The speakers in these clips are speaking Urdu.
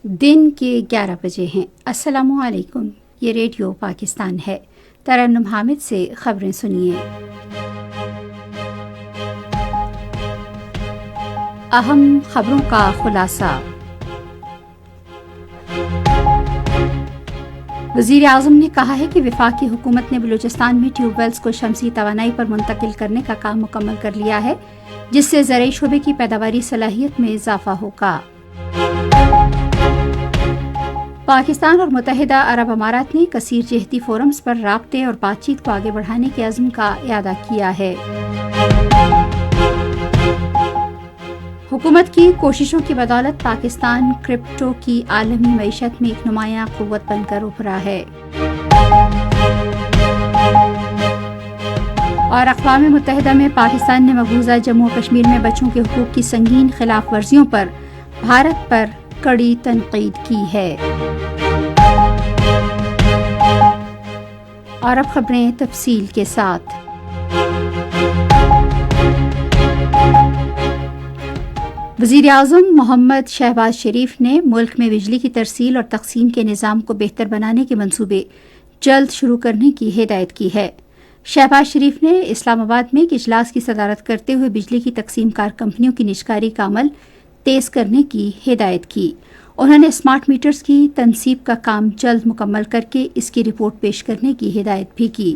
دن کے 11 بجے ہیں۔ السلام علیکم، یہ ریڈیو پاکستان ہے۔ ترنم حامد سے خبریں سنیے۔ اہم خبروں کا خلاصہ۔ وزیر اعظم نے کہا ہے کہ وفاقی حکومت نے بلوچستان میں ٹیوب ویلز کو شمسی توانائی پر منتقل کرنے کا کام مکمل کر لیا ہے، جس سے زرعی شعبے کی پیداواری صلاحیت میں اضافہ ہوگا۔ پاکستان اور متحدہ عرب امارات نے کثیر جہتی فورمز پر رابطے اور بات چیت کو آگے بڑھانے کے عزم کا اعادہ کیا ہے۔ حکومت کی کوششوں کی بدولت پاکستان کرپٹو کی عالمی معیشت میں ایک نمایاں قوت بن کر ابھرا ہے۔ اور اقوام متحدہ میں پاکستان نے مقبوضہ جموں و کشمیر میں بچوں کے حقوق کی سنگین خلاف ورزیوں پر بھارت پر کڑی تنقید کی ہے۔ اور اب خبریں تفصیل کے ساتھ۔ وزیر اعظم محمد شہباز شریف نے ملک میں بجلی کی ترسیل اور تقسیم کے نظام کو بہتر بنانے کے منصوبے جلد شروع کرنے کی ہدایت کی ہے۔ شہباز شریف نے اسلام آباد میں ایک اجلاس کی صدارت کرتے ہوئے بجلی کی تقسیم کار کمپنیوں کی نجکاری کا عمل تیز کرنے کی ہدایت کی۔ انہوں نے اسمارٹ میٹرز کی تنصیب کا کام جلد مکمل کر کے اس کی رپورٹ پیش کرنے کی ہدایت بھی کی۔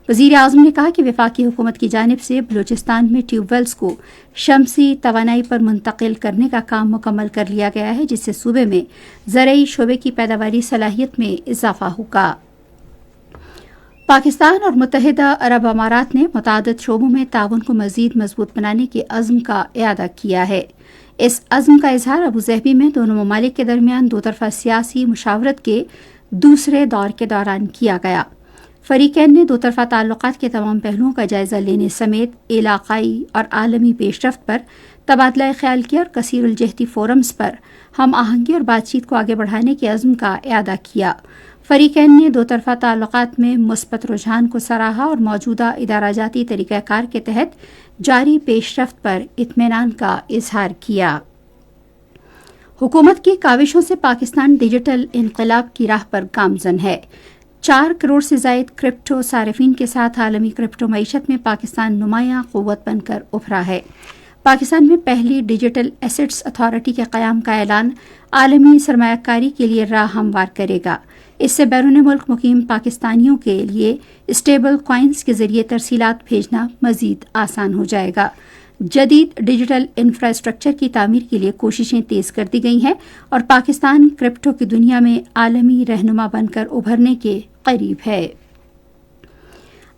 وزیر اعظم نے کہا کہ وفاقی حکومت کی جانب سے بلوچستان میں ٹیوب ویلز کو شمسی توانائی پر منتقل کرنے کا کام مکمل کر لیا گیا ہے، جس سے صوبے میں زرعی شعبے کی پیداواری صلاحیت میں اضافہ ہوگا۔ پاکستان اور متحدہ عرب امارات نے متعدد شعبوں میں تعاون کو مزید مضبوط بنانے کے عزم کا اعادہ کیا ہے۔ اس عزم کا اظہار ابوظہبی میں دونوں ممالک کے درمیان دو طرفہ سیاسی مشاورت کے دوسرے دور کے دوران کیا گیا۔ فریقین نے دو طرفہ تعلقات کے تمام پہلوؤں کا جائزہ لینے سمیت علاقائی اور عالمی پیش رفت پر تبادلہ خیال کیا اور کثیر الجہتی فورمز پر ہم آہنگی اور بات چیت کو آگے بڑھانے کے عزم کا اعادہ کیا۔ فریقین نے دو طرفہ تعلقات میں مثبت رجحان کو سراہا اور موجودہ ادارہ جاتی طریقہ کار کے تحت جاری پیش رفت پر اطمینان کا اظہار کیا۔ حکومت کی کاوشوں سے پاکستان ڈیجیٹل انقلاب کی راہ پر گامزن ہے۔ 4 کروڑ سے زائد کرپٹو صارفین کے ساتھ عالمی کرپٹو معیشت میں پاکستان نمایاں قوت بن کر ابھرا ہے۔ پاکستان میں پہلی ڈیجیٹل ایسٹس اتھارٹی کے قیام کا اعلان عالمی سرمایہ کاری کے لیے راہ ہموار کرے گا۔ اس سے بیرون ملک مقیم پاکستانیوں کے لیے اسٹیبل کوائنز کے ذریعے ترسیلات بھیجنا مزید آسان ہو جائے گا۔ جدید ڈیجیٹل انفراسٹرکچر کی تعمیر کے لیے کوششیں تیز کر دی گئی ہیں اور پاکستان کرپٹو کی دنیا میں عالمی رہنما بن کر ابھرنے کے قریب ہے۔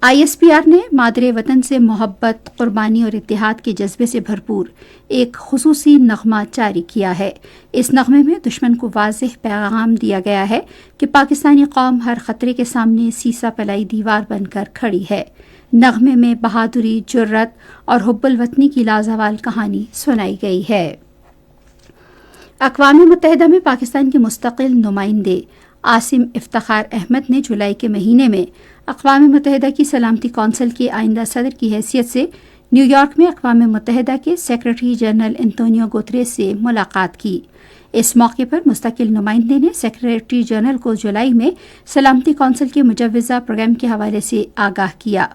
ISPR نے مادر وطن سے محبت، قربانی اور اتحاد کے جذبے سے بھرپور ایک خصوصی نغمہ جاری کیا ہے۔ اس نغمے میں دشمن کو واضح پیغام دیا گیا ہے کہ پاکستانی قوم ہر خطرے کے سامنے سیسا پلائی دیوار بن کر کھڑی ہے۔ نغمے میں بہادری، جرت اور حب الوطنی کی لازوال کہانی سنائی گئی ہے۔ اقوام متحدہ میں پاکستان کے مستقل نمائندے عاصم افتخار احمد نے جولائی کے مہینے میں اقوام متحدہ کی سلامتی کونسل کے آئندہ صدر کی حیثیت سے نیو یارک میں اقوام متحدہ کے سیکرٹری جنرل انتونیو گوتریس سے ملاقات کی۔ اس موقع پر مستقل نمائندے نے سیکرٹری جنرل کو جولائی میں سلامتی کونسل کے مجوزہ پروگرام کے حوالے سے آگاہ کیا۔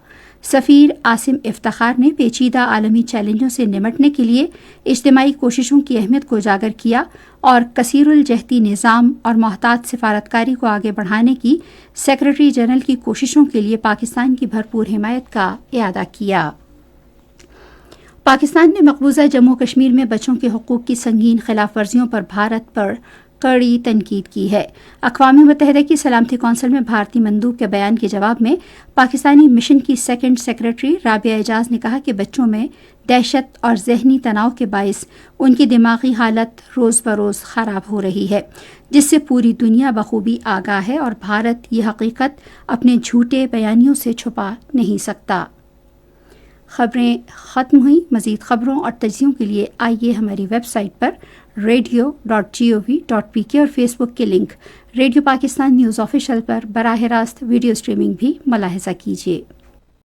سفیر عاصم افتخار نے پیچیدہ عالمی چیلنجوں سے نمٹنے کے لیے اجتماعی کوششوں کی اہمیت کو اجاگر کیا اور کثیر الجہتی نظام اور محتاط سفارتکاری کو آگے بڑھانے کی سیکرٹری جنرل کی کوششوں کے لیے پاکستان کی بھرپور حمایت کا اعادہ کیا۔ پاکستان نے مقبوضہ جموں و کشمیر میں بچوں کے حقوق کی سنگین خلاف ورزیوں پر بھارت پر کڑی تنقید کی ہے۔ اقوام متحدہ کی سلامتی کونسل میں بھارتی مندوب کے بیان کے جواب میں پاکستانی مشن کی سیکنڈ سیکرٹری رابعہ اعجاز نے کہا کہ بچوں میں دہشت اور ذہنی تناؤ کے باعث ان کی دماغی حالت روز بروز خراب ہو رہی ہے، جس سے پوری دنیا بخوبی آگاہ ہے اور بھارت یہ حقیقت اپنے جھوٹے بیانیوں سے چھپا نہیں سکتا۔ خبریں ختم ہوئیں۔ مزید خبروں اور تجزیوں کے لیے آئیے ہماری ویب سائٹ پر radio.gov.pk اور فیس بک کے link radio Pakistan news official پر براہ راست ویڈیو اسٹریمنگ بھی ملاحظہ کیجیے۔